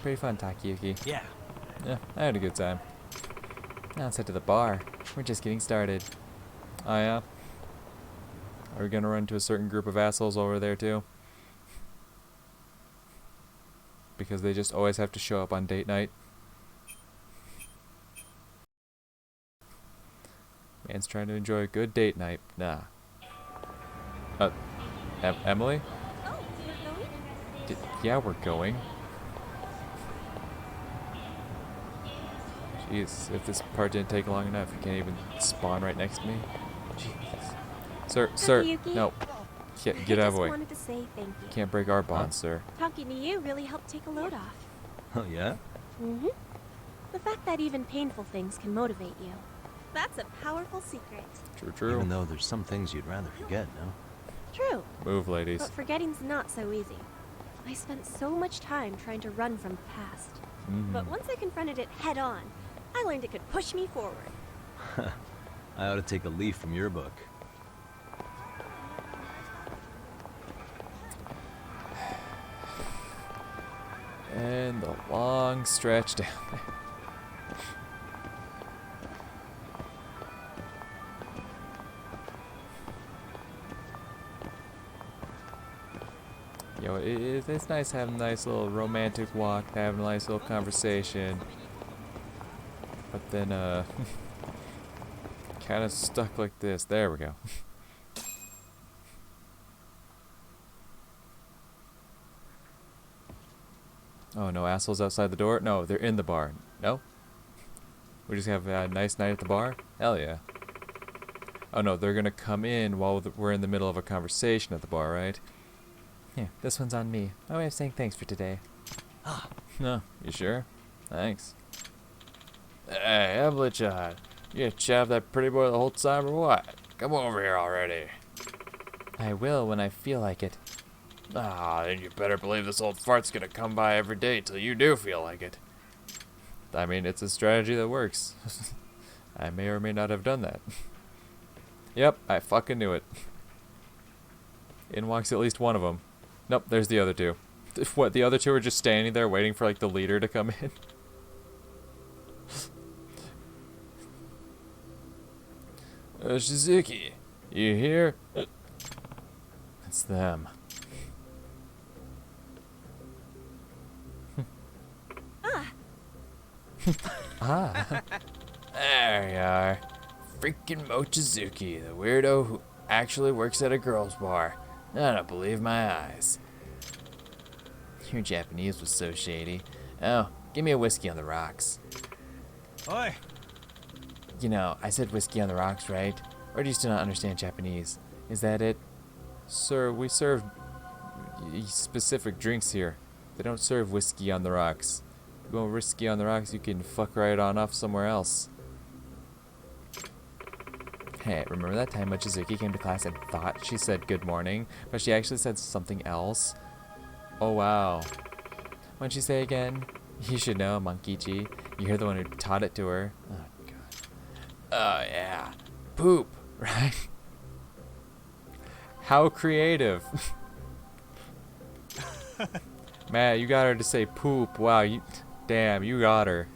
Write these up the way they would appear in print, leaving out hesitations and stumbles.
pretty fun, Takayuki. Yeah. Yeah, I had a good time. Now let's head to the bar. We're just getting started. Oh yeah? Are we gonna run into a certain group of assholes over there too? Because they just always have to show up on date night. Man's trying to enjoy a good date night. Nah. Emily? Oh, you're going? Yeah, we're going. Jeez, if this part didn't take long enough, you can't even spawn right next to me. Jesus. Sir, Takayuki? no. Get out of the way. I just wanted to say thank you. Can't break our bond, sir. Talking to you really helped take a load off. Oh, yeah? Mm-hmm. The fact that even painful things can motivate you. That's a powerful secret. True. Even though there's some things you'd rather forget, no? True. Move, ladies. But forgetting's not so easy. I spent so much time trying to run from the past. But once I confronted it head on, I learned it could push me forward. I ought to take a leaf from your book. And the long stretch down there. Yo, it's nice having a nice little romantic walk, having a nice little conversation. But then, kind of stuck like this. There we go. Oh, no assholes outside the door? No, they're in the bar. No? We just have a nice night at the bar? Hell yeah. Oh no, they're gonna come in while we're in the middle of a conversation at the bar, right? Here, this one's on me. My way of saying thanks for today. Ah. No, you sure? Thanks. Hey, Emily-chan. You gonna chav that pretty boy the whole time or what? Come over here already. I will when I feel like it. Ah, then you better believe this old fart's gonna come by every day till you do feel like it. I mean, it's a strategy that works. I may or may not have done that. Yep, I fucking knew it. In walks at least one of them. Nope, there's the other two. What, the other two are just standing there waiting for, like, the leader to come in? Shizuki, you here? It's them. Ah. There you are. Freaking Mochizuki, the weirdo who actually works at a girls' bar. I don't believe my eyes. Your Japanese was so shady. Oh, give me a whiskey on the rocks. Oi! You know, I said whiskey on the rocks, right? Or do you still not understand Japanese? Is that it? Sir, we serve specific drinks here. They don't serve whiskey on the rocks. If you want whiskey on the rocks, you can fuck right on off somewhere else. Hey, remember that time Mochizuki came to class and thought she said good morning, but she actually said something else? Oh wow. What'd she say again? You should know, Monkey-ji. You're the one who taught it to her. Oh god. Oh yeah. Poop, right? How creative. Man, you got her to say poop. Wow, damn, you got her.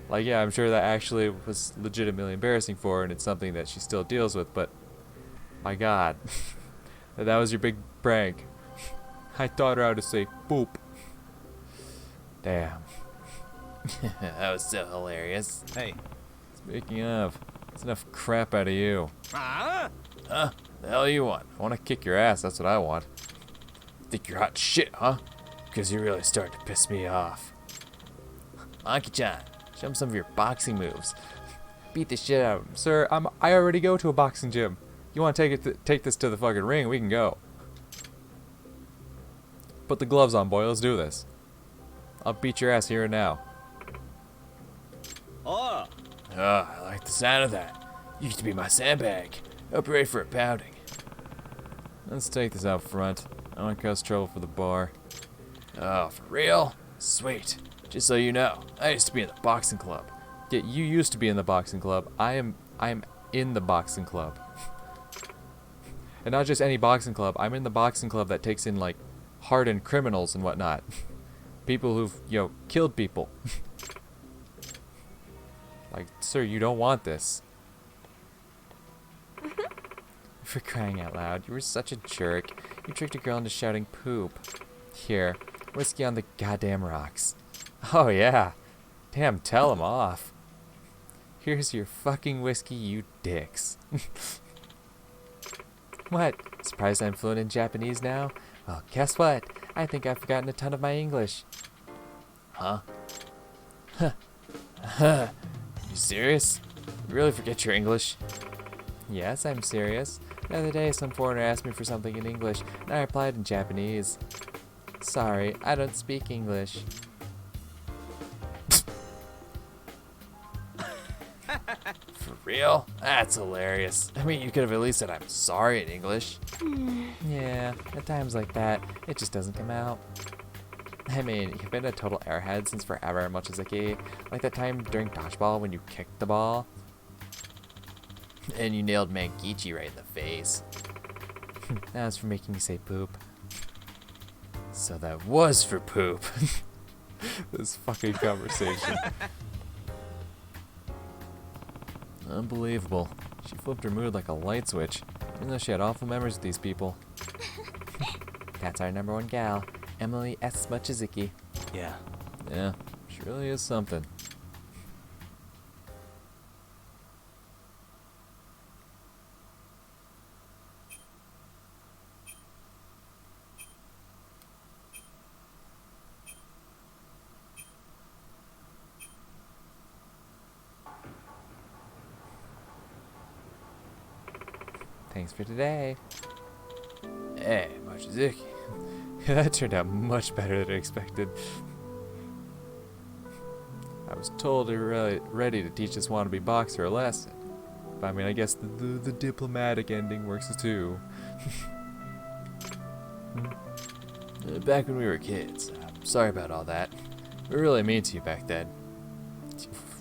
Like, yeah, I'm sure that actually was legitimately embarrassing for her, and it's something that she still deals with, but my god. That was your big prank. I taught her how to say poop. Damn. That was so hilarious. Hey. Speaking of, that's enough crap out of you. Huh? The hell you want? I want to kick your ass, that's what I want. Think you're hot shit, huh? Because you're really starting to piss me off. Monkey-chan, show him some of your boxing moves. Beat the shit out of him. Sir, I already go to a boxing gym. You want to take this to the fucking ring, we can go. Put the gloves on, boy, let's do this. I'll beat your ass here and now. Oh! I like the sound of that. You used to be my sandbag. Hope you're ready for a pounding. Let's take this out front. I want to cause trouble for the bar. Oh, for real? Sweet. Just so you know, I used to be in the boxing club. Yeah, you used to be in the boxing club. I am in the boxing club. And not just any boxing club. I'm in the boxing club that takes in, like, hardened criminals and whatnot. people who've, killed people. Like, sir, you don't want this. For crying out loud, you were such a jerk. You tricked a girl into shouting poop. Here, whiskey on the goddamn rocks. Oh yeah. Damn, tell him off. Here's your fucking whiskey, you dicks. What? Surprised I'm fluent in Japanese now? Well, guess what? I think I've forgotten a ton of my English. Huh? Huh. You serious? You really forget your English? Yes, I'm serious. The other day, some foreigner asked me for something in English, and I replied in Japanese. Sorry, I don't speak English. For real? That's hilarious. I mean, you could have at least said I'm sorry in English. Yeah, at times like that, it just doesn't come out. I mean, you've been a total airhead since forever, Mochizuki. Like that time during dodgeball when you kicked the ball. And you nailed Mankichi right in the face. That was for making me say poop. So that was for poop. This fucking conversation. Unbelievable. She flipped her mood like a light switch, even though she had awful memories with these people. That's our number one gal, Emily S. Mochizuki. Yeah. Yeah, she really is something. Thanks for today. Hey, Mochizuki. That turned out much better than I expected. I was told you were ready to teach this wannabe boxer a lesson. But I mean, I guess the diplomatic ending works too. Back when we were kids. I'm sorry about all that. We were really mean to you back then.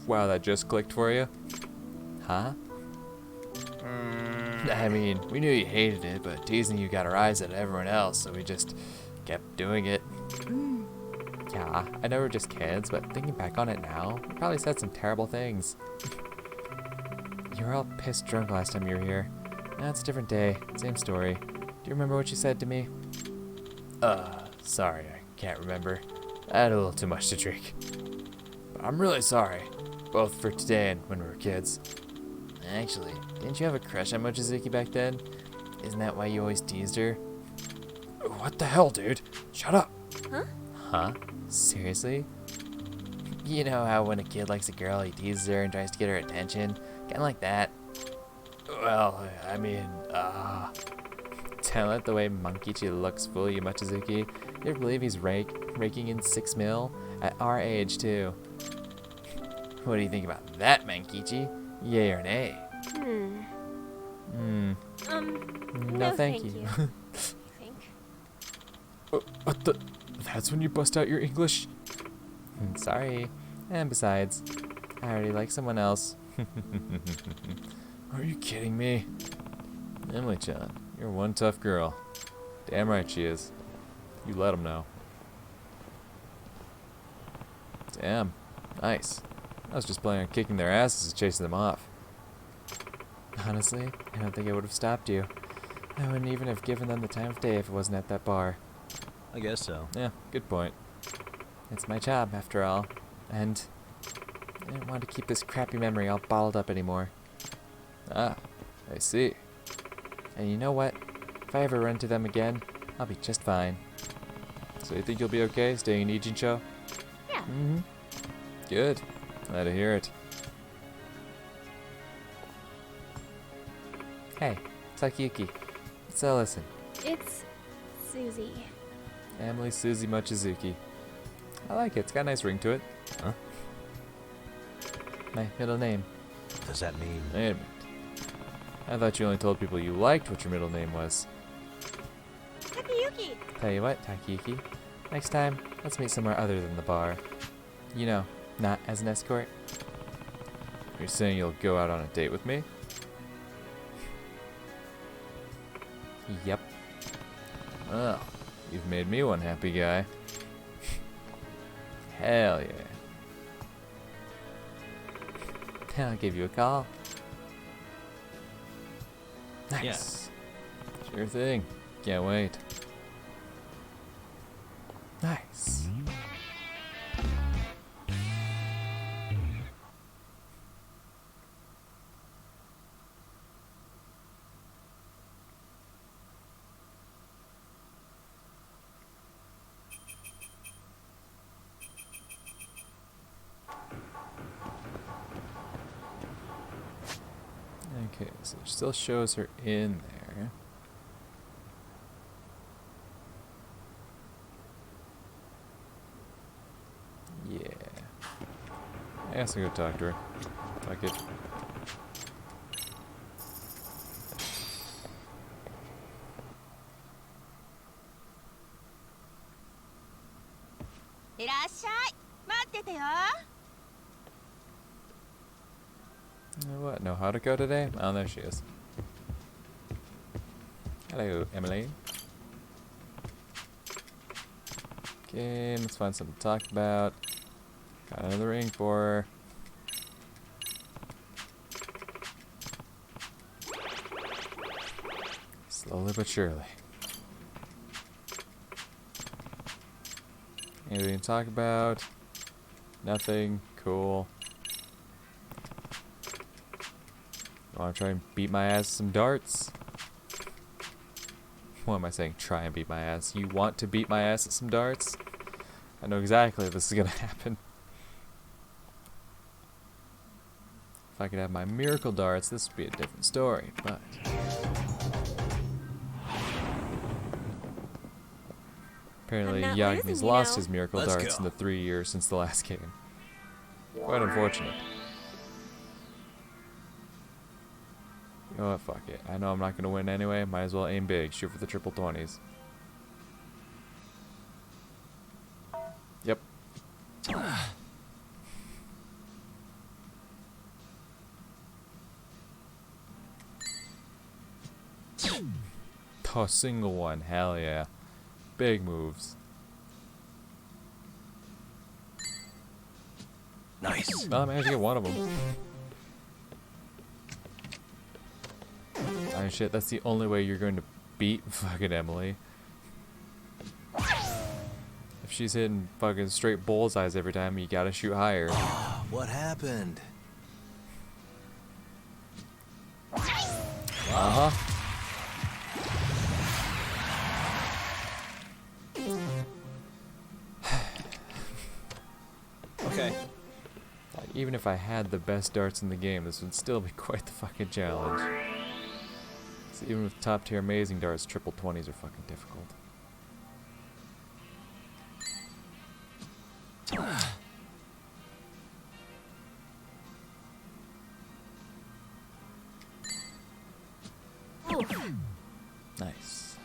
Wow, that just clicked for you? Huh? I mean, we knew you hated it, but teasing you got a rise out of everyone else, so we just kept doing it. Yeah, I know we're just kids, but thinking back on it now, we probably said some terrible things. You were all pissed drunk last time you were here. Now it's a different day, same story. Do you remember what you said to me? Sorry, I can't remember. I had a little too much to drink. But I'm really sorry, both for today and when we were kids. Actually, didn't you have a crush on Mochizuki back then? Isn't that why you always teased her? What the hell, dude? Shut up! Huh? Huh? Seriously? You know how when a kid likes a girl, he teases her and tries to get her attention? Kinda like that. Well, I mean, don't let the way Mankichi looks fool you, Mochizuki. You ever believe he's raking in 6 mil? At our age, too. What do you think about that, Mankichi? Yay or nay? No, thank you. I think. What the? That's when you bust out your English? Sorry. And besides, I already like someone else. Are you kidding me? Emily-chan, you're one tough girl. Damn right she is. You let him know. Damn. Nice. I was just planning on kicking their asses and chasing them off. Honestly, I don't think I would have stopped you. I wouldn't even have given them the time of day if it wasn't at that bar. I guess so. Yeah, good point. It's my job, after all. And I didn't want to keep this crappy memory all bottled up anymore. Ah, I see. And you know what? If I ever run into them again, I'll be just fine. So you think you'll be okay staying in Ijincho? Yeah. Good. Glad to hear it. Hey, Takayuki. So listen. It's Susie. Emily Susie Mochizuki. I like it. It's got a nice ring to it. Huh? My middle name. Does that mean? Wait a minute. I thought you only told people you liked what your middle name was. Takayuki! Tell you what, Takayuki. Next time, let's meet somewhere other than the bar. You know, not as an escort. You're saying you'll go out on a date with me? Yep. Well, you've made me one happy guy. Hell yeah. I'll give you a call. Nice. Sure thing. Can't wait. Nice. Okay, so it still shows her in there. Yeah. I guess I'll go talk to her. Fuck it. What? Know how to go today? Oh, there she is. Hello, Emily. Okay, let's find something to talk about. Got another ring for her. Slowly but surely. Anything to talk about? Nothing. Cool. Want to try and beat my ass with some darts? What am I saying? Try and beat my ass. You want to beat my ass at some darts? I know exactly this is gonna happen. If I could have my miracle darts, this would be a different story, but... Apparently I'm not Yagmi's losing, lost you know. his miracle Let's darts go. in the 3 years since the last game. Quite unfortunate. You know what, fuck it. I know I'm not gonna win anyway, might as well aim big, shoot for the triple 20s. Yep. Oh, single one, hell yeah. Big moves. Nice. Well, I managed to get one of them. Oh shit, that's the only way you're going to beat fucking Emily. If she's hitting fucking straight bullseyes every time, you gotta shoot higher. What happened? Uh-huh. Okay. Like, even if I had the best darts in the game, this would still be quite the fucking challenge. So even with top tier amazing darts, triple 20s are fucking difficult. Nice.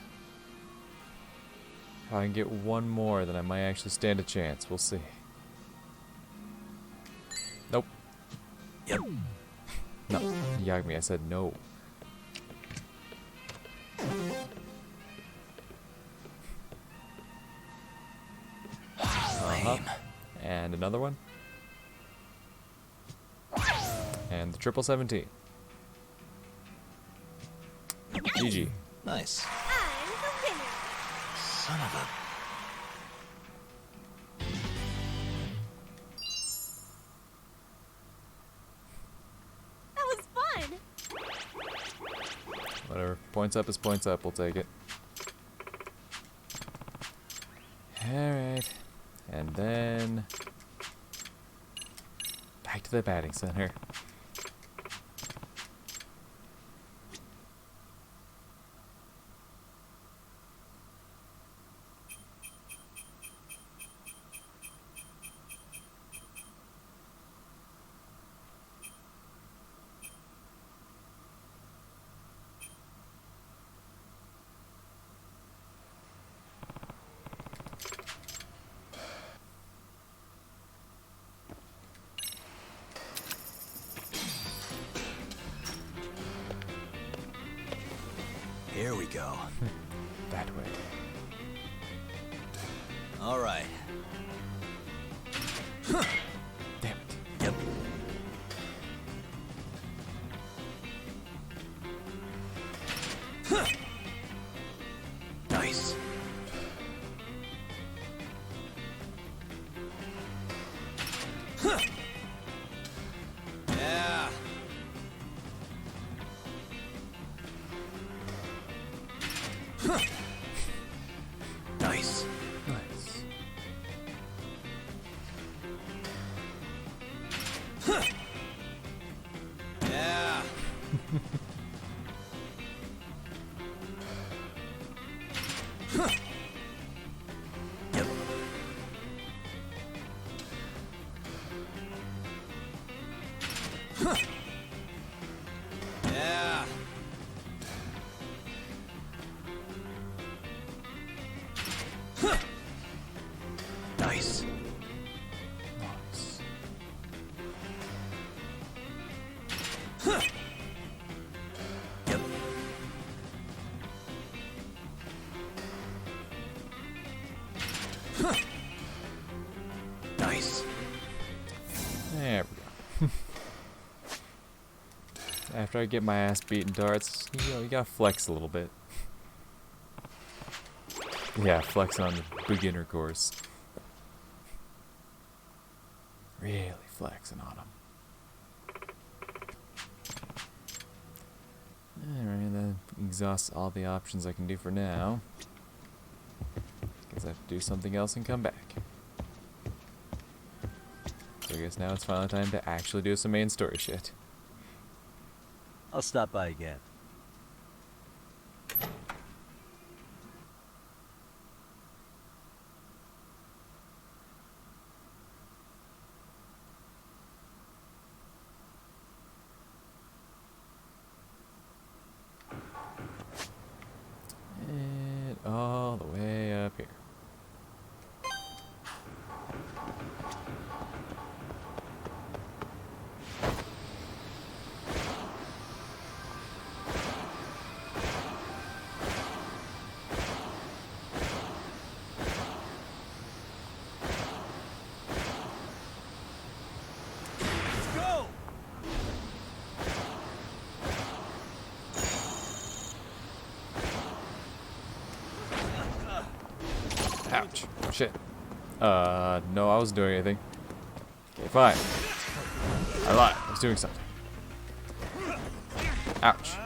If I can get one more, then I might actually stand a chance. We'll see. Nope. Yep. No. Yagmi, I said no. Uh-huh. And another one. And the triple 17. GG. Nice. I'm the winner. Son of a... That was fun. Whatever. Points up is points up. We'll take it. Alright. And then... back to the batting center. Here we go. That way. All right. Damn it. Yep. Nice. Yeah. Nice. Nice. Yeah. Yep. Yeah. Nice. Nice. Yep. Nice. There we go. After I get my ass beat in darts, you gotta flex a little bit. Yeah, flex on the beginner course. Really flexing on them. Alright, that exhausts all the options I can do for now. Guess I have to do something else and come back. So I guess now it's finally time to actually do some main story shit. I'll stop by again. And all the way up here. Go! Ouch. Shit. No, I wasn't doing anything. Okay, fine. I lied. I was doing something. Ouch.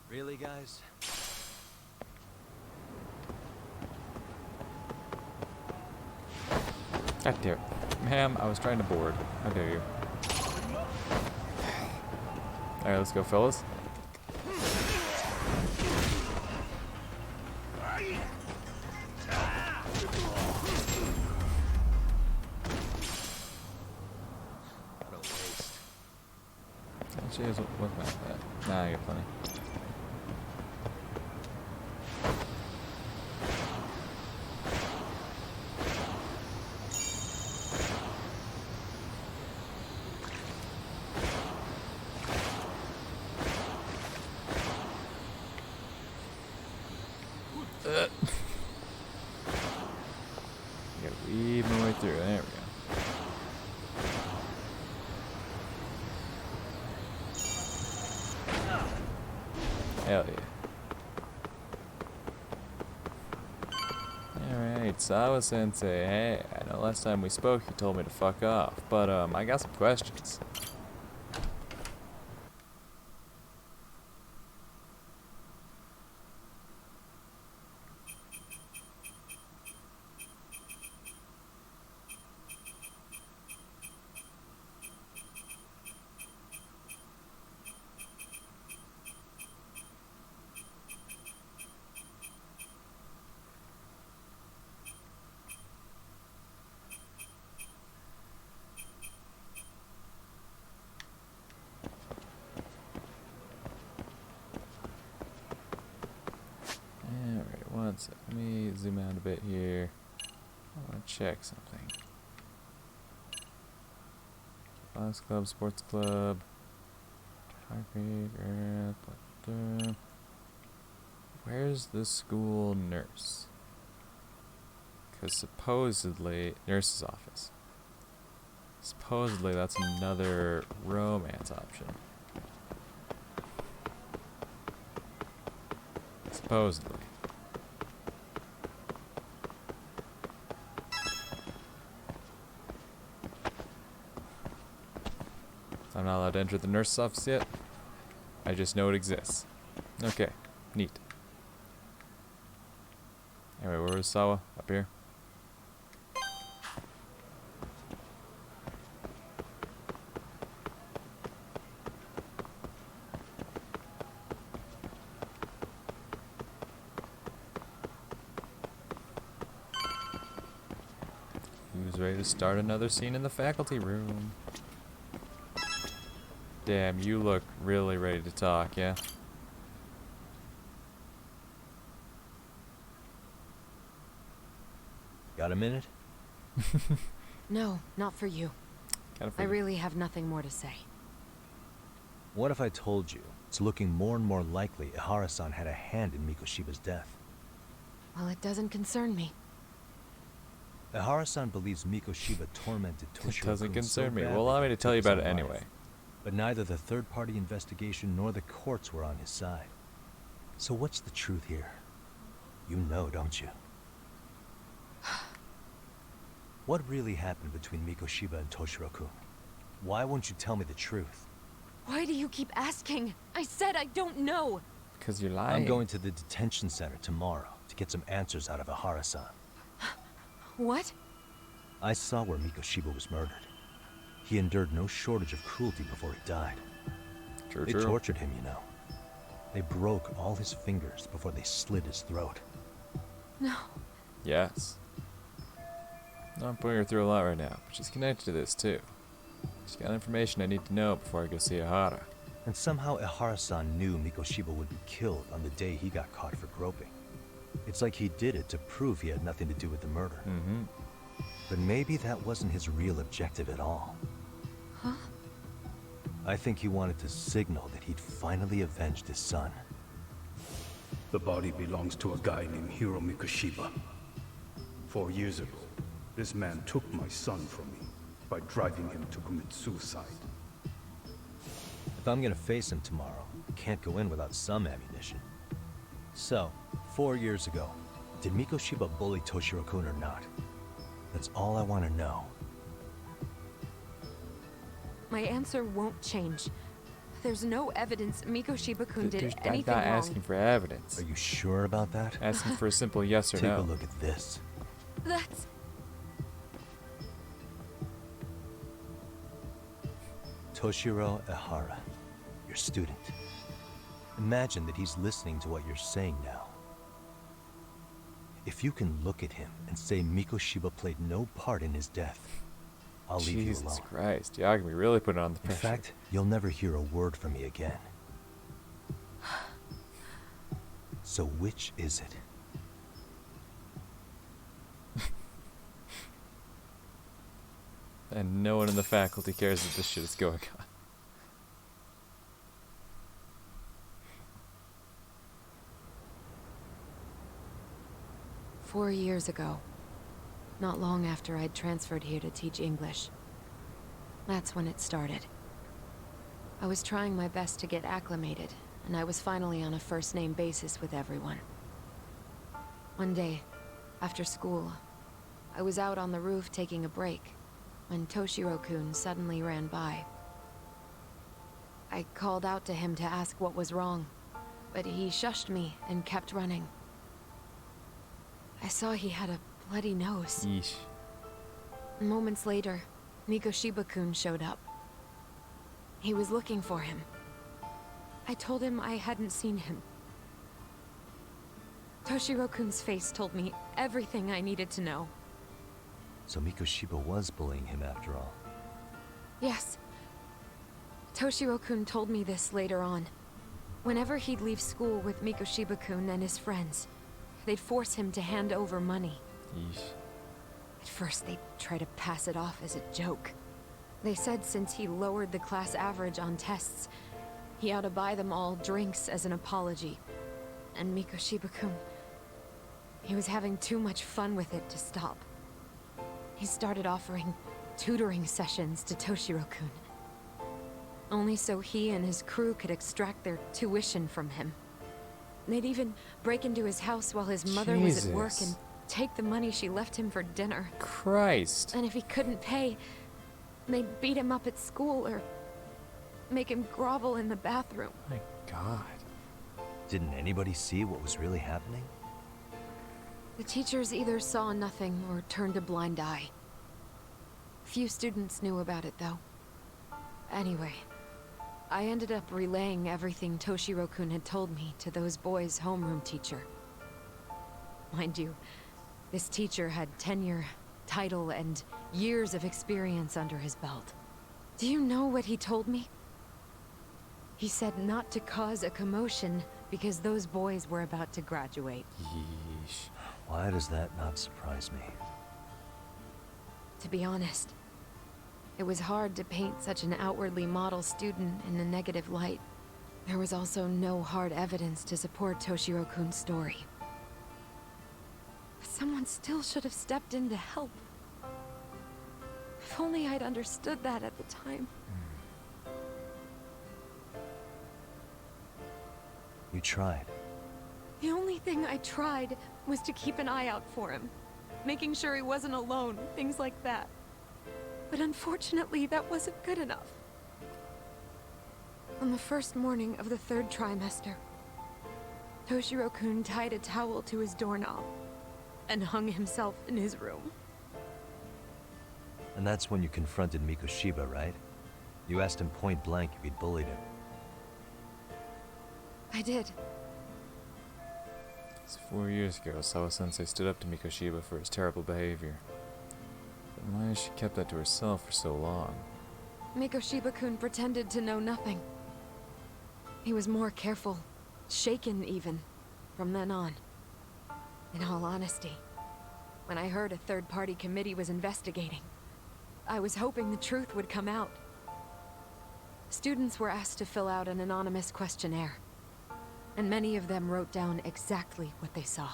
Really, guys? God damn it. Ma'am, I was trying to board. How dare you. Alright, let's go, fellas. What a waste. Actually, what about that? Nah, I got plenty. Gotta weave my way through. There we go. Hell yeah. Alright, Sawa Sensei. Hey, I know last time we spoke you told me to fuck off, but I got some questions. Alright, one sec. Let me zoom out a bit here. I want to check something. Box Club, Sports Club. Where's the school nurse? Because supposedly, nurse's office. Supposedly that's another romance option. Supposedly. So I'm not allowed to enter the nurse's office yet. I just know it exists. Okay, neat. Anyway, where was Sawa? Up here? Who's ready to start another scene in the faculty room? Damn, you look really ready to talk, yeah? Got a minute? No, not for you. I really have nothing more to say. What if I told you it's looking more and more likely Ihara-san had a hand in Mikoshiba's death? Well, it doesn't concern me. Ihara-san believes Mikoshiba tormented Toshiro-kun. It doesn't concern so me. badly Well, allow me to it tell you took his about it own anyway. life. But neither the third-party investigation nor the courts were on his side. So what's the truth here? You know, don't you? What really happened between Mikoshiba and Toshiro-kun? Why won't you tell me the truth? Why do you keep asking? I said I don't know. Because you're lying. I'm going to the detention center tomorrow to get some answers out of Ihara-san. What? I saw where Mikoshiba was murdered. He endured no shortage of cruelty before he died. True, They true. tortured him, you know. They broke all his fingers before they slit his throat. No. Yes. I'm putting her through a lot right now, but she's connected to this too. She's got information I need to know before I go see Ihara. And somehow Ihara-san knew Mikoshiba would be killed on the day he got caught for groping. It's like he did it to prove he had nothing to do with the murder. Mm-hmm. But maybe that wasn't his real objective at all. Huh? I think he wanted to signal that he'd finally avenged his son. The body belongs to a guy named Hiro Mikoshiba. 4 years ago, this man took my son from me by driving him to commit suicide. If I'm gonna face him tomorrow, I can't go in without some ammunition. So, 4 years ago, did Mikoshiba bully Toshiro-kun or not? That's all I want to know. My answer won't change. There's no evidence Mikoshiba-kun did I'm anything not wrong. asking for evidence. Are you sure about that? Asking for a simple yes or Take no. a look at this. That's... Toshiro Ihara, your student. Imagine that he's listening to what you're saying now. If you can look at him and say Mikoshiba played no part in his death, I'll leave you Jesus alone. Christ, Yagami really put it on the In pressure. fact, you'll never hear a word from me again. So which is it? And no one in the faculty cares that this shit is going on. 4 years ago. Not long after I'd transferred here to teach English. That's when it started. I was trying my best to get acclimated, and I was finally on a first-name basis with everyone. One day, after school, I was out on the roof taking a break, when Toshiro-kun suddenly ran by. I called out to him to ask what was wrong, but he shushed me and kept running. I saw he had a bloody nose. Yeesh. Moments later, Mikoshiba-kun showed up. He was looking for him. I told him I hadn't seen him. Toshiro-kun's face told me everything I needed to know. So Mikoshiba was bullying him after all. Yes. Toshiro-kun told me this later on. Whenever he'd leave school with Mikoshiba-kun and his friends, they'd force him to hand over money. Yeesh. At first, they'd try to pass it off as a joke. They said since he lowered the class average on tests, He ought to buy them all drinks as an apology. And Mikoshiba-kun, he was having too much fun with it to stop. He started offering tutoring sessions to Toshiro-kun. Only so he and his crew could extract their tuition from him. They'd even break into his house while his mother was at work and take the money she left him for dinner. Christ. And if he couldn't pay, they'd beat him up at school or make him grovel in the bathroom. My God. Didn't anybody see what was really happening? The teachers either saw nothing or turned a blind eye. Few students knew about it, though. Anyway, I ended up relaying everything Toshiro-kun had told me to those boys' homeroom teacher. Mind you, this teacher had tenure, title, and years of experience under his belt. Do you know what he told me? He said not to cause a commotion because those boys were about to graduate. Yeesh. Why does that not surprise me? To be honest, it was hard to paint such an outwardly model student in a negative light. There was also no hard evidence to support Toshiro-kun's story. But someone still should have stepped in to help. If only I'd understood that at the time. You tried. The only thing I tried was to keep an eye out for him, making sure he wasn't alone, things like that. But unfortunately, that wasn't good enough. On the first morning of the 3rd trimester, Toshiro-kun tied a towel to his doorknob and hung himself in his room. And that's when you confronted Mikoshiba, right? You asked him point blank if he'd bullied him. I did. It's 4 years ago, Sawa-sensei stood up to Mikoshiba for his terrible behavior. But why has she kept that to herself for so long? Mikoshiba-kun pretended to know nothing. He was more careful, shaken even, from then on. In all honesty, when I heard a third-party committee was investigating, I was hoping the truth would come out. Students were asked to fill out an anonymous questionnaire, and many of them wrote down exactly what they saw.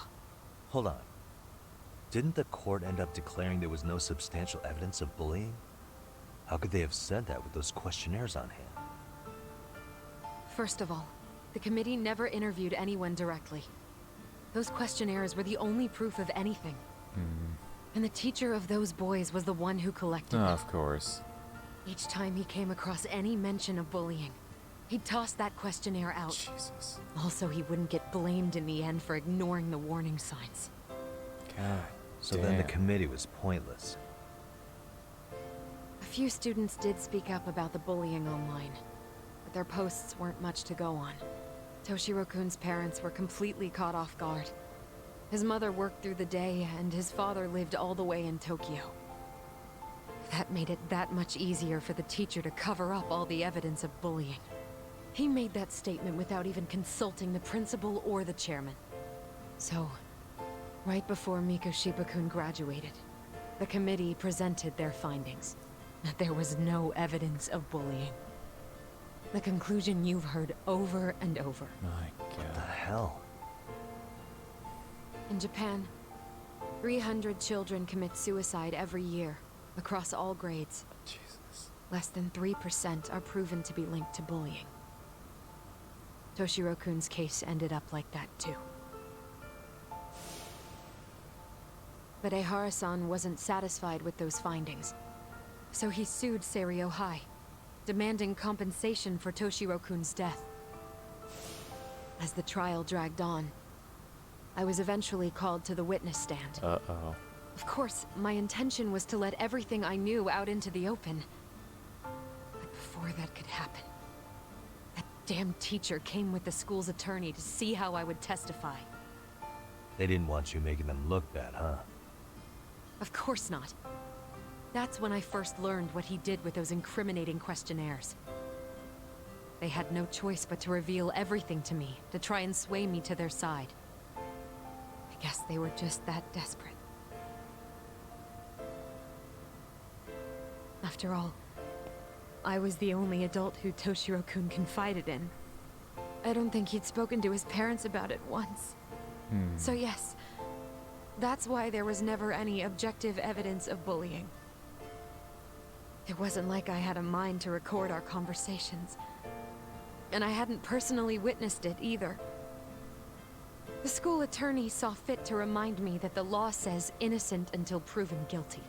Hold on. Didn't the court end up declaring there was no substantial evidence of bullying? How could they have said that with those questionnaires on hand? First of all, the committee never interviewed anyone directly. Those questionnaires were the only proof of anything. And the teacher of those boys was the one who collected them. Of course. Each time he came across any mention of bullying, he'd toss that questionnaire out. Jesus. Also, he wouldn't get blamed in the end for ignoring the warning signs. God. So then the committee was pointless. A few students did speak up about the bullying online, but their posts weren't much to go on. Toshiro-kun's parents were completely caught off guard. His mother worked through the day, and his father lived all the way in Tokyo. That made it that much easier for the teacher to cover up all the evidence of bullying. He made that statement without even consulting the principal or the chairman. So, right before Mikoshiba-kun graduated, the committee presented their findings. That there was no evidence of bullying. The conclusion you've heard over and over. My What the God. hell? In Japan, 300 children commit suicide every year, across all grades. Jesus. Less than 3% are proven to be linked to bullying. Toshiro-kun's case ended up like that too. But Ehara-san wasn't satisfied with those findings, so he sued Seiryo High, demanding compensation for Toshiro-kun's death. As the trial dragged on, I was eventually called to the witness stand. Uh-oh. Of course, my intention was to let everything I knew out into the open. But before that could happen, that damn teacher came with the school's attorney to see how I would testify. They didn't want you making them look bad, huh? Of course not. That's when I first learned what he did with those incriminating questionnaires. They had no choice but to reveal everything to me, to try and sway me to their side. I guess they were just that desperate. After all, I was the only adult who Toshiro-kun confided in. I don't think he'd spoken to his parents about it once. So yes, that's why there was never any objective evidence of bullying. It wasn't like I had a mind to record our conversations. And I hadn't personally witnessed it either. The school attorney saw fit to remind me that the law says innocent until proven guilty.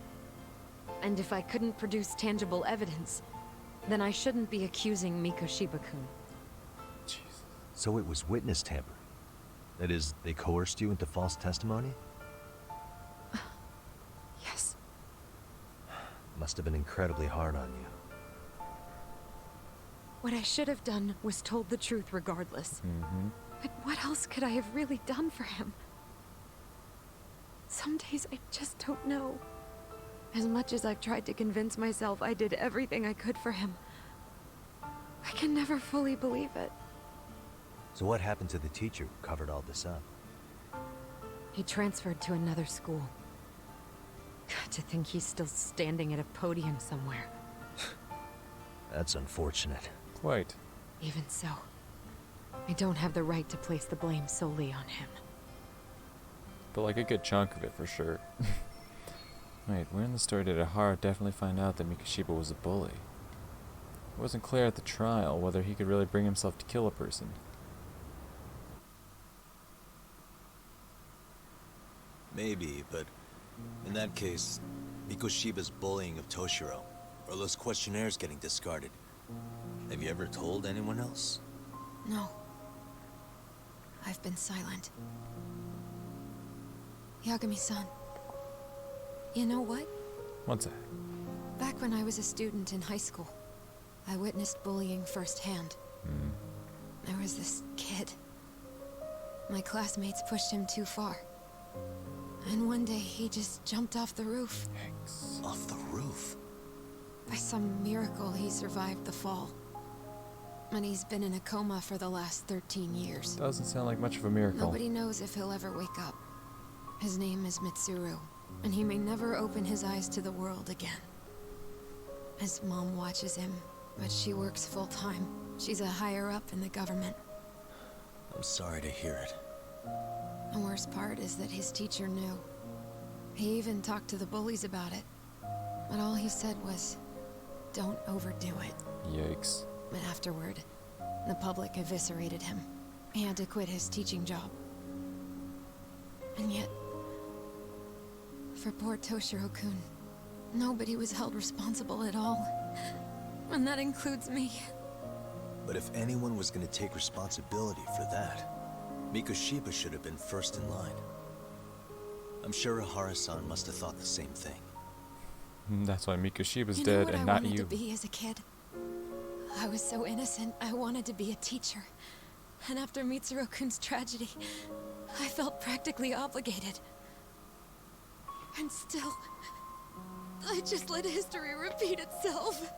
And if I couldn't produce tangible evidence, then I shouldn't be accusing Mikoshiba-kun. So it was witness tampering. That is, they coerced you into false testimony? Yes. Must have been incredibly hard on you. What I should have done was told the truth regardless. But what else could I have really done for him? Some days I just don't know. As much as I've tried to convince myself I did everything I could for him, I can never fully believe it. So what happened to the teacher who covered all this up? He transferred to another school. God, to think he's still standing at a podium somewhere. That's unfortunate. Quite. Even so, I don't have the right to place the blame solely on him. But like a good chunk of it for sure. Wait, where in the story did Ahara definitely find out that Mikoshiba was a bully? It wasn't clear at the trial whether he could really bring himself to kill a person. Maybe, but in that case, Mikoshiba's bullying of Toshiro, or those questionnaires getting discarded. Have you ever told anyone else? No. I've been silent. Yagami-san. You know what? What's that? Back when I was a student in high school, I witnessed bullying firsthand. There was this kid. My classmates pushed him too far. And one day he just jumped off the roof. Yikes. Off the roof? By some miracle, he survived the fall. And he's been in a coma for the last 13 years. Doesn't sound like much of a miracle. Nobody knows if he'll ever wake up. His name is Mitsuru, and he may never open his eyes to the world again. His mom watches him, but she works full-time. She's a higher-up in the government. I'm sorry to hear it. The worst part is that his teacher knew. He even talked to the bullies about it. But all he said was, don't overdo it. Yikes. But afterward, the public eviscerated him. He had to quit his teaching job. And yet, for poor Toshiro-kun, nobody was held responsible at all. And that includes me. But if anyone was going to take responsibility for that, Mikoshiba should have been first in line. I'm sure Ahara-san must have thought the same thing. That's why Mikoshiba's You know dead what and I not wanted you. to be as a kid? I was so innocent, I wanted to be a teacher. And after Mitsuru-kun's tragedy, I felt practically obligated. And still, I just let history repeat itself.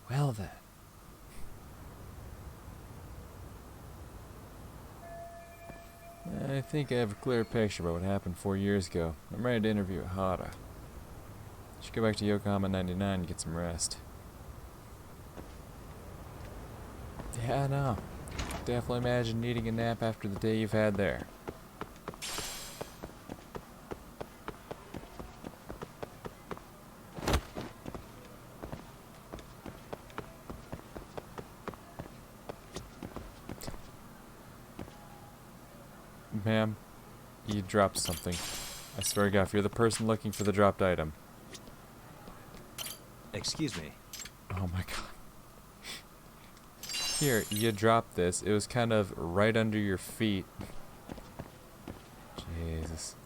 Well then. I think I have a clear picture about what happened 4 years ago. I'm ready to interview Ahara. Should go back to Yokohama 99 and get some rest. Yeah, I know. Definitely imagine needing a nap after the day you've had there. Ma'am, you dropped something. I swear to God, if you're the person looking for the dropped item. Excuse me. Oh my God. Here, you dropped this. It was kind of right under your feet. Jesus.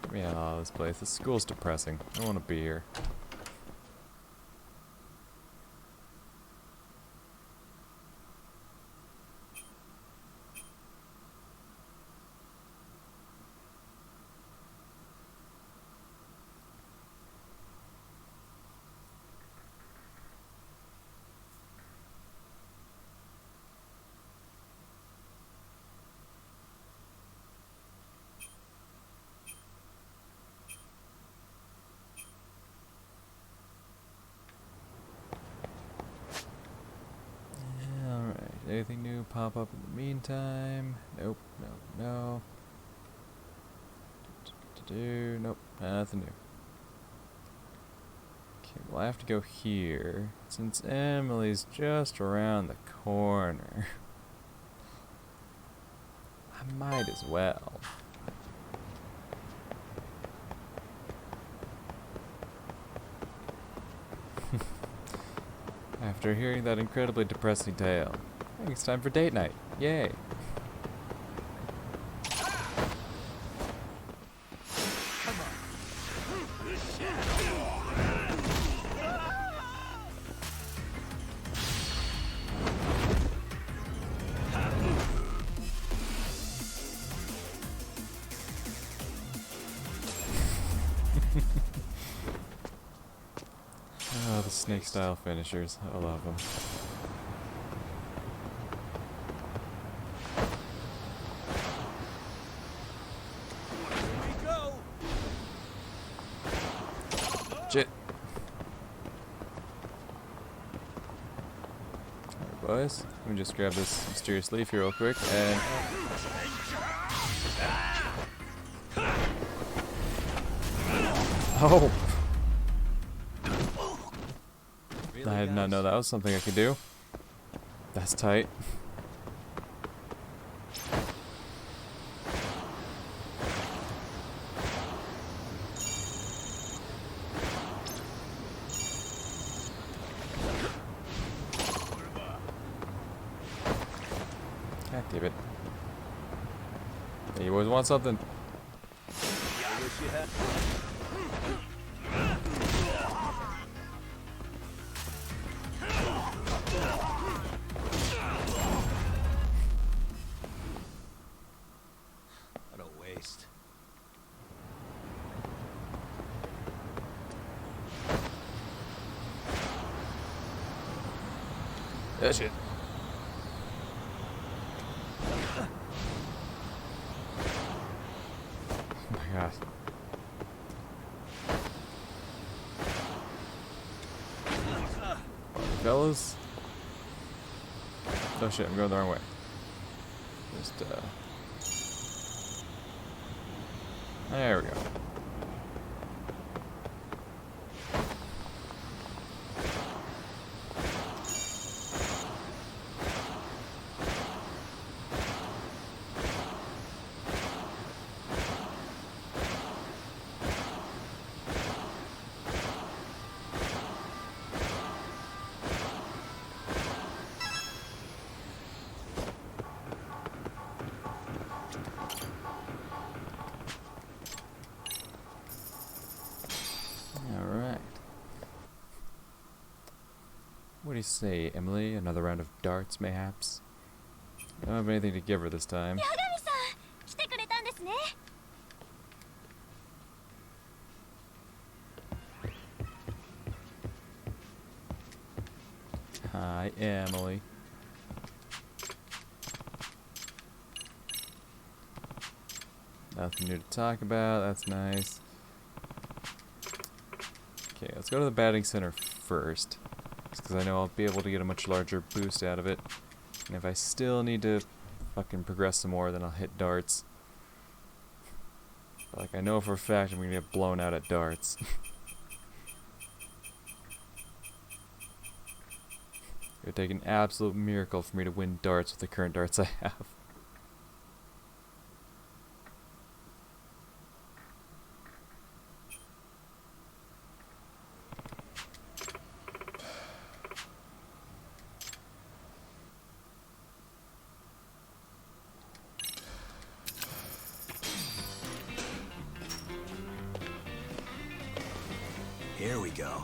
Get me out of this place. This school's depressing. I don't want to be here. Anything new pop up in the meantime? Nope, no. Nope, nothing new. Okay, well I have to go here, since Emily's just around the corner. I might as well. After hearing that incredibly depressing tale, I think it's time for date night. Yay! Oh, the snake-style finishers. I love them. Shit. Alright, boys. Let me just grab this mysterious leaf here real quick, and... Oh! I did not know that was something I could do. That's tight. God damn it. Hey, you always want something. What a waste. Yeah, shit. Oh my god. Fellas. Oh shit, I'm going the wrong way. Just, there we go. Alright. What do you say, Emily? Another round of darts, mayhaps? I don't have anything to give her this time. 八神さん、来てくれたんですね。Hi, Emily. Nothing new to talk about. That's nice. Okay, let's go to the batting center first. Because I know I'll be able to get a much larger boost out of it. And if I still need to fucking progress some more, then I'll hit darts. But like, I know for a fact I'm gonna get blown out at darts. It would take an absolute miracle for me to win darts with the current darts I have. Here we go.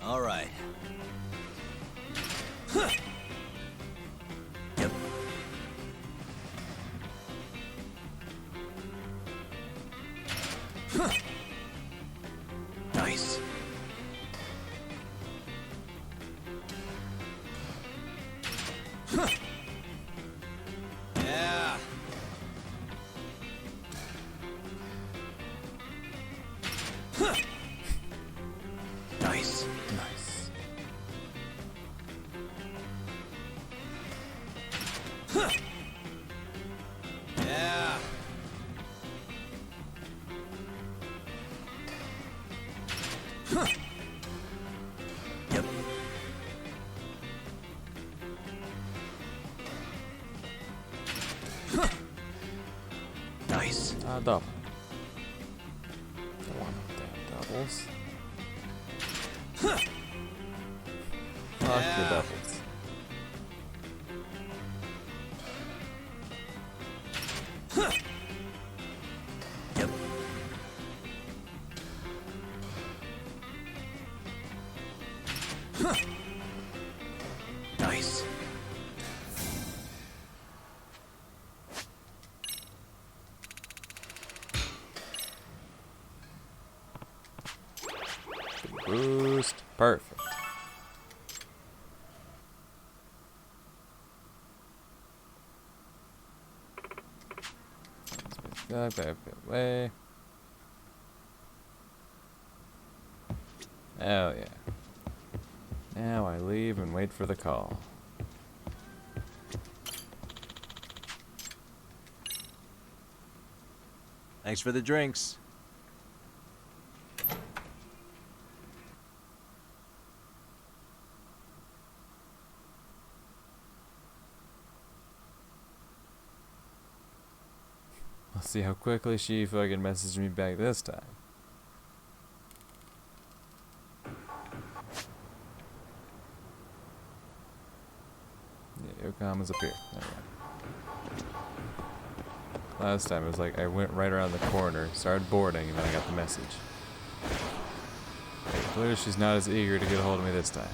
All right. Yep. Nice. Yeah. Nice. Nice. Double. Don't want no damn doubles. Fuck your doubles. Yep. Nice. Boost. Perfect. Back way. Oh yeah. Now I leave and wait for the call. Thanks for the drinks. Let's see how quickly she fucking messaged me back this time. Yeah, Yokohama's up here. There we go. Last time it was like I went right around the corner, started boarding, and then I got the message. Clearly she's not as eager to get a hold of me this time.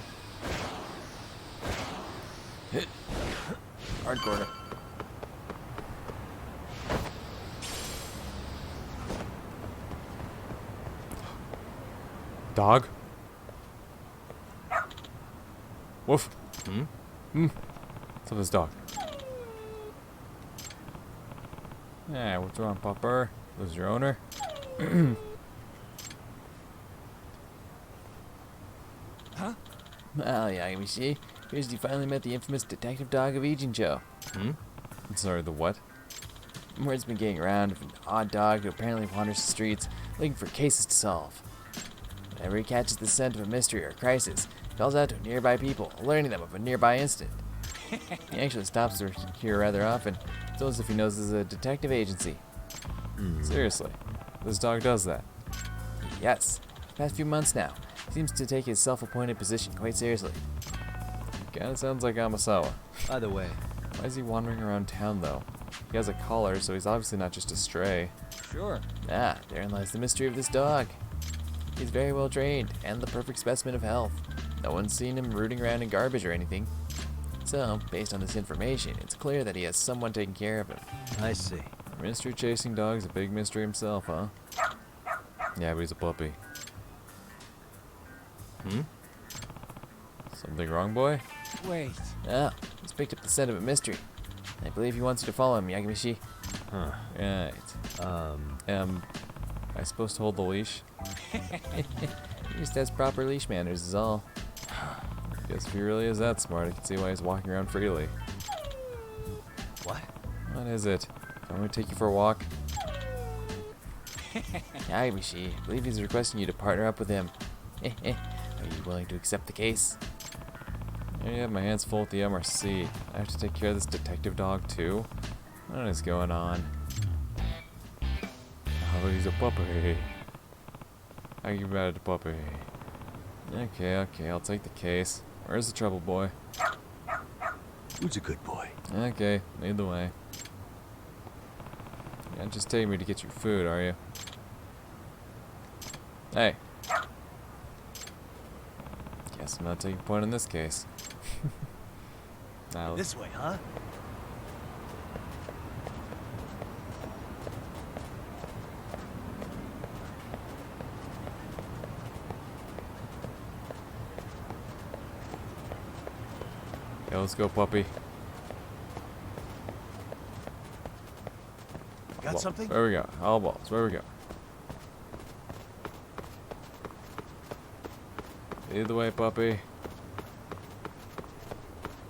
Hit. Hard corner. Dog? Woof. What's up with this dog? Yeah, what's wrong, Pupper? Was your owner? Huh? Well, yeah, we see. Here's you finally met the infamous detective dog of Ijincho. Sorry, the what? Word's been getting around of an odd dog who apparently wanders the streets looking for cases to solve. Whenever he catches the scent of a mystery or a crisis, he calls out to nearby people, alerting them of a nearby incident. He actually stops here rather often. It's almost as if he knows this is a detective agency. Seriously, this dog does that. Yes, the past few months now, he seems to take his self-appointed position quite seriously. Kinda sounds like Amasawa. By the way, Why is he wandering around town though? He has a collar, so he's obviously not just a stray. sure. Ah, therein lies the mystery of this dog. He's very well trained, and the perfect specimen of health. No one's seen him rooting around in garbage or anything. So, based on this information, it's clear that he has someone taking care of him. I see. Mystery chasing dog's a big mystery himself, huh? Yeah, but he's a puppy. Something wrong, boy? Wait. Ah, he's picked up the scent of a mystery. I believe he wants you to follow him, Yagamishi. Huh. Right. Am I supposed to hold the leash? He just has proper leash manners is all. Guess if he really is that smart, I can see why he's walking around freely. What? What is it? Do I want to take you for a walk? Yagamishi, I believe he's requesting you to partner up with him. Are you willing to accept the case? I have my hands full with the MRC. I have to take care of this detective dog too? What is going on? Oh, he's a puppy. I give out a puppy. Okay, I'll take the case. Where's the trouble, boy? Who's a good boy? Okay, lead the way. You're not just taking me to get your food, are you? Hey. Guess I'm not taking point in this case. Now, This way, huh? yeah, let's go, puppy. Got something? Where we go? All balls. Where we go? Lead the way, puppy.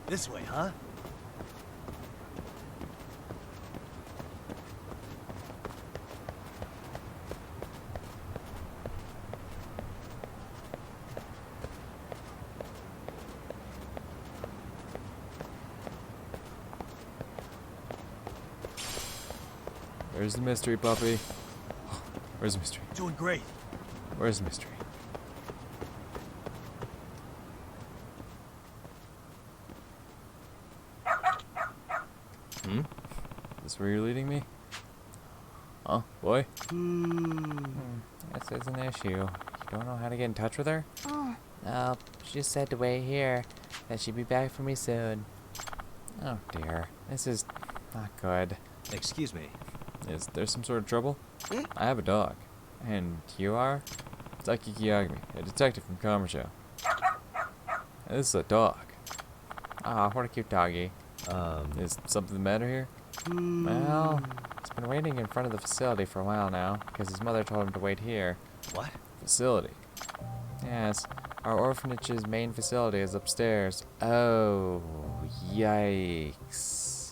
This way, huh? Where's the mystery, puppy? Where's the mystery? Doing great. Where's the mystery? Is this where you're leading me? Huh, boy? This is an issue. You don't know how to get in touch with her? No, she just said to wait here. That she'd be back for me soon. Oh dear, this is not good. Excuse me. Is there some sort of trouble? I have a dog. And you are? Saki Kiyagami, a detective from Kamasho. This is a dog. Ah, what a cute doggy. Is something the matter here? Well, he's been waiting in front of the facility for a while now, because his mother told him to wait here. What? Facility? Yes, our orphanage's main facility is upstairs. Oh, yikes.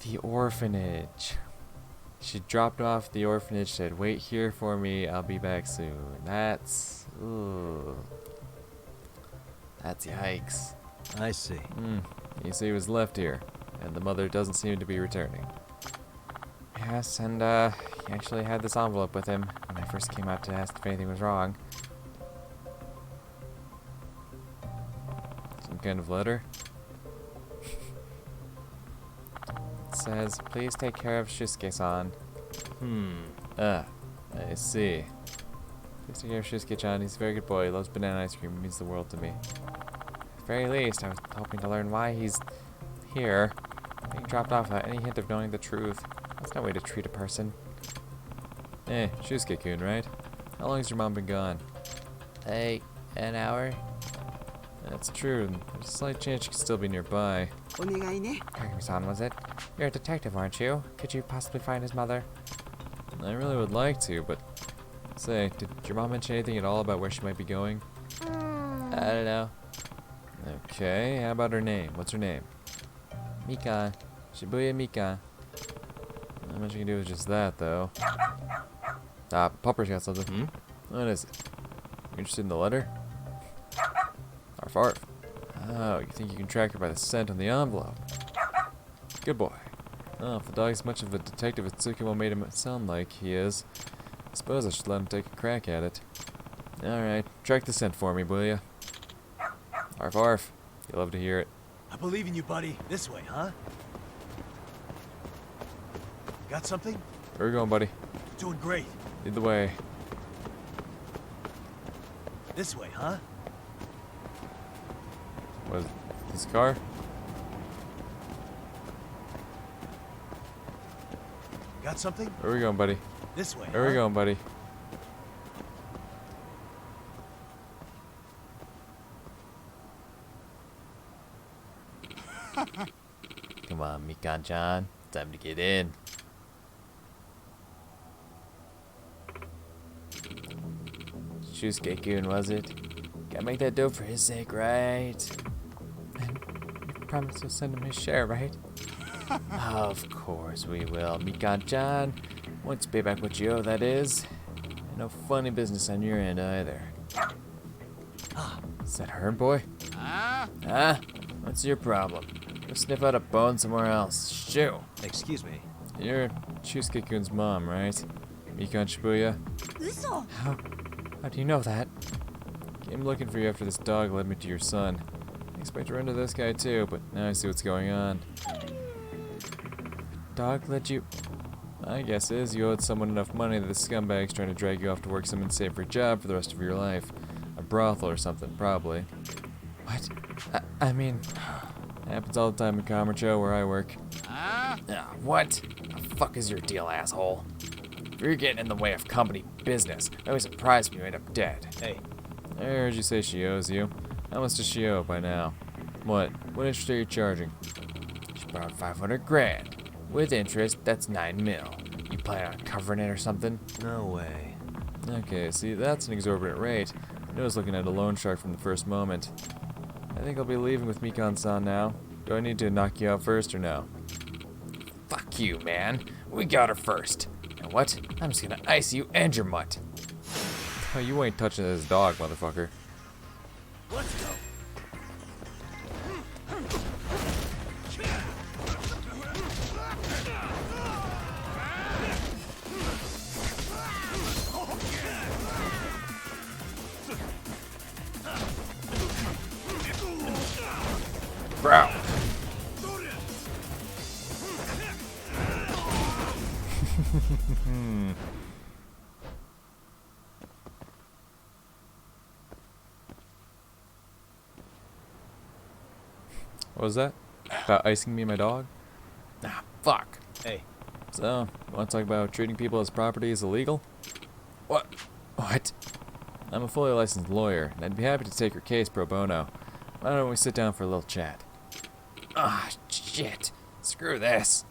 The orphanage. She dropped off the orphanage, said, wait here for me, I'll be back soon. That's... ooh. That's yikes. I see. You see, he was left here, and the mother doesn't seem to be returning. Yes, and he actually had this envelope with him when I first came out to ask if anything was wrong. Some kind of letter? It says, please take care of Shusuke-san. I see. Please take care of Shusuke-chan. He's a very good boy. He loves banana ice cream. It means the world to me. At the very least, I was hoping to learn why he's here. Being dropped off without any hint of knowing the truth. That's no way to treat a person. Hey, Shusuke-kun, right? How long has your mom been gone? Hey, an hour? That's true. There's a slight chance she could still be nearby. Kagami-san, was it? You're a detective, aren't you? Could you possibly find his mother? I really would like to, but... Say, did your mom mention anything at all about where she might be going? I don't know. Okay, how about her name? What's her name? Mika. Shibuya Mika. Not much you can do with just that, though. Ah, Pupper's got something. What is it? You interested in the letter? Arf arf. Oh, you think you can track her by the scent on the envelope? Good boy. Oh, if the dog's much of a detective as Tsukumo made him sound like he is, I suppose I should let him take a crack at it. Alright, track the scent for me, will ya? Arf arf. You'll love to hear it. I believe in you, buddy. This way, huh? Got something? Where are we going, buddy? Doing great. Lead the way. This way, huh? What is this car? Got something? Where are we going, buddy? This way, Where are we going, buddy? Come on, Mikan-chan. Time to get in. Shusuke-kun, was it? Gotta make that dough for his sake, right? And you promised to send him his share, right? Of course we will, Mikan-chan. Once you pay back what you owe, that is. And no funny business on your end either. Is that her, boy? Huh? What's your problem? Go sniff out a bone somewhere else. Shoo! Excuse me. You're Shusuke-kun's mom, right? Mikan Shibuya? How do you know that? Came looking for you after this dog led me to your son. I expect to run to this guy too, but now I see what's going on. Dog led you... My guess is you owed someone enough money that the scumbag's trying to drag you off to work some unsafe job for the rest of your life. A brothel or something, probably. What? I mean... Happens all the time in Kamasho where I work. What? The fuck is your deal, asshole? If you're getting in the way of company business, I was surprised when you end up dead. Hey. I heard you say she owes you. How much does she owe by now? What? What interest are you charging? She borrowed 500 grand. With interest, that's 9 mil. You plan on covering it or something? No way. Okay, see, that's an exorbitant rate. I was looking at a loan shark from the first moment. I think I'll be leaving with Mikan-san now. Do I need to knock you out first or no? Fuck you, man. We got her first. And what? I'm just gonna ice you and your mutt. Oh, you ain't touching this dog, motherfucker. Let's go. What was that? About icing me and my dog? Ah, fuck. Hey, So, want to talk about treating people as property is illegal? What? What? I'm a fully licensed lawyer, and I'd be happy to take your case pro bono. Why don't we sit down for a little chat? Ah, shit. Screw this.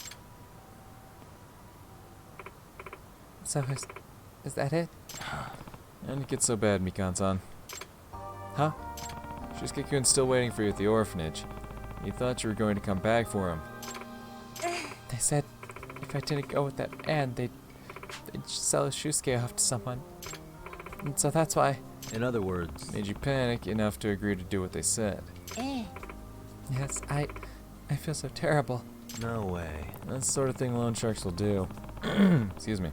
So, is that it? And it gets so bad, Mikan-san. Huh? Shizuke-kun's still waiting for you at the orphanage. He thought you were going to come back for him. They said if I didn't go with that man, they'd sell Shusuke off to someone. And so that's why. in other words, Made you panic enough to agree to do what they said. Yes, I feel so terrible. no way. That's the sort of thing loan sharks will do. Excuse me.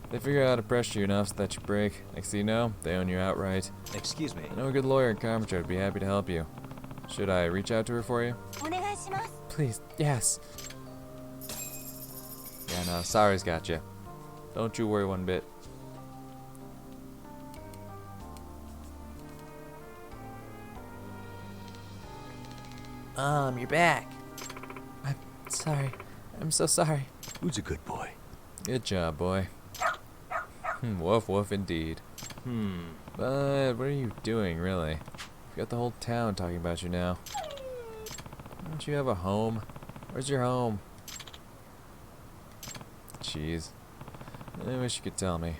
They figure out how to pressure you enough so that you break. Next thing you know, they own you outright. Excuse me. I know a good lawyer in Kamurocho would be happy to help you. Should I reach out to her for you? Please, yes. Yeah, no, sorry's got you. Don't you worry one bit. You're back. I'm sorry. I'm so sorry. Who's a good boy? Good job, boy. Woof woof indeed. But what are you doing, really? You've got the whole town talking about you now. Don't you have a home? Where's your home? Jeez. I wish you could tell me.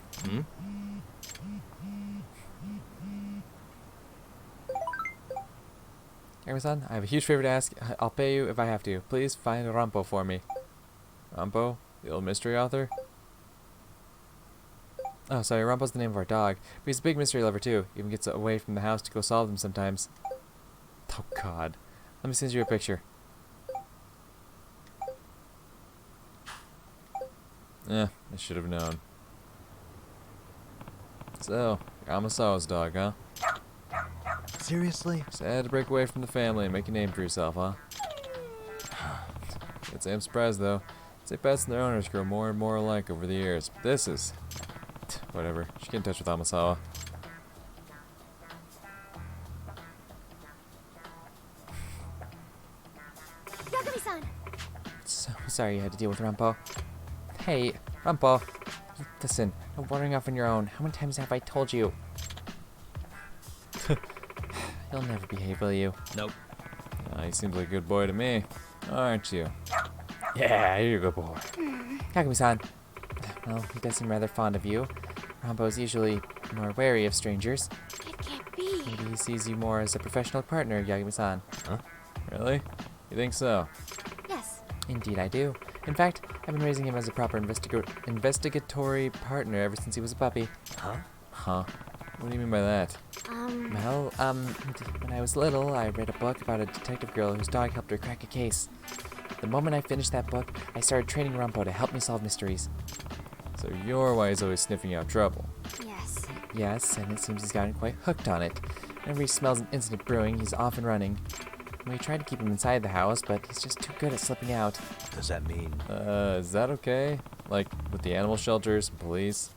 Amazon, I have a huge favor to ask. I'll pay you if I have to. Please find Rampo for me. Rampo? The old mystery author? Oh, sorry, Rampo's the name of our dog. But he's a big mystery lover, too. Even gets away from the house to go solve them sometimes. Oh, God. Let me send you a picture. I should have known. So, Amasawa's dog, huh? Seriously? Sad to break away from the family and make a name for yourself, huh? Can't say I'm surprised, though. Say pets and their owners grow more and more alike over the years. But this is... whatever. You should get in touch with Amasawa. So sorry you had to deal with Rampo. Hey, Rampo. Listen, no wandering off on your own. How many times have I told you? You'll never behave, will you? Nope. He seems like a good boy to me. Aren't you? Yeah, you're a good boy. Kagami-san. Well, he does seem rather fond of you. Rampo's usually more wary of strangers. It can't be. Maybe he sees you more as a professional partner, Yagami-san. Huh? Really? You think so? Yes. Indeed I do. In fact, I've been raising him as a proper investigatory partner ever since he was a puppy. Huh? Huh? What do you mean by that? Well, when I was little, I read a book about a detective girl whose dog helped her crack a case. The moment I finished that book, I started training Rampo to help me solve mysteries. So you're why he's always sniffing out trouble. Yes. Yes, and it seems he's gotten quite hooked on it. Whenever he smells an incident brewing, he's off and running. We tried to keep him inside the house, but he's just too good at slipping out. Does that mean? Is that okay? Like, with the animal shelters and police?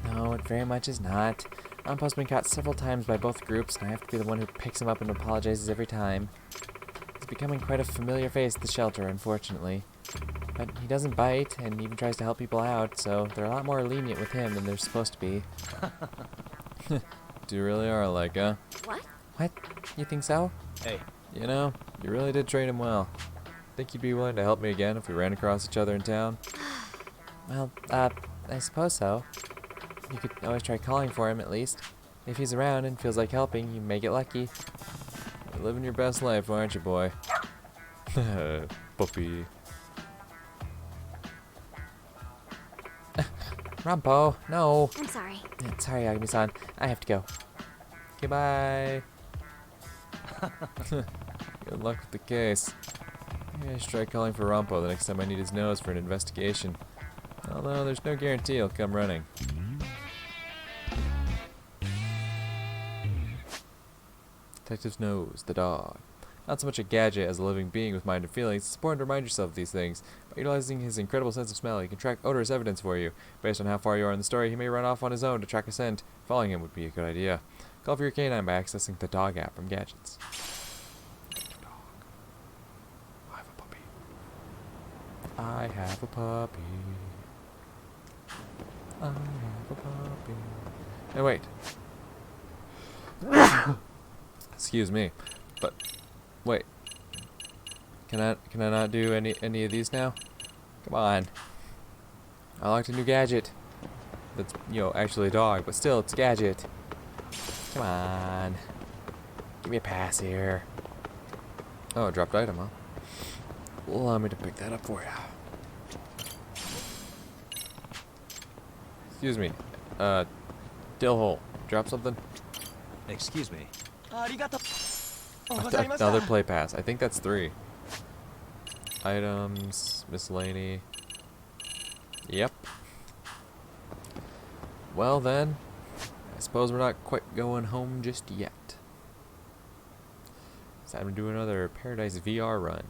No, it very much is not. Rampo's been caught several times by both groups, and I have to be the one who picks him up and apologizes every time. He's becoming quite a familiar face at the shelter, unfortunately. But he doesn't bite, and even tries to help people out, so they're a lot more lenient with him than they're supposed to be. You really are like, huh? What? What? You think so? Hey. You know, you really did train him well. Think you'd be willing to help me again if we ran across each other in town? Well, I suppose so. You could always try calling for him, at least. If he's around and feels like helping, you may get lucky. You're living your best life, aren't you, boy? Puppy. Rampo, no. I'm sorry. Sorry, Agami-san. I have to go. Goodbye. Good luck with the case. Maybe I should try calling for Rampo the next time I need his nose for an investigation. Although there's no guarantee he'll come running. Detective's nose, the dog. Not so much a gadget as a living being with mind and feelings, it's important to remind yourself of these things. By utilizing his incredible sense of smell, he can track odorous evidence for you. Based on how far you are in the story, he may run off on his own to track a scent. Following him would be a good idea. Call for your canine by accessing the dog app from Gadgets. I have a puppy. I have a puppy. Hey, wait. Excuse me, but wait. Can I not do any of these now? Come on. I unlocked a new gadget. That's, you know, actually a dog, but still, it's a gadget. Come on. Give me a pass here. Oh, a dropped item, huh? Allow me to pick that up for you. Excuse me. Dill hole. Drop something? Excuse me. Another play pass. I think that's 3. Items, miscellany. Yep. Well then, I suppose we're not quite going home just yet. It's time to do another Paradise VR run.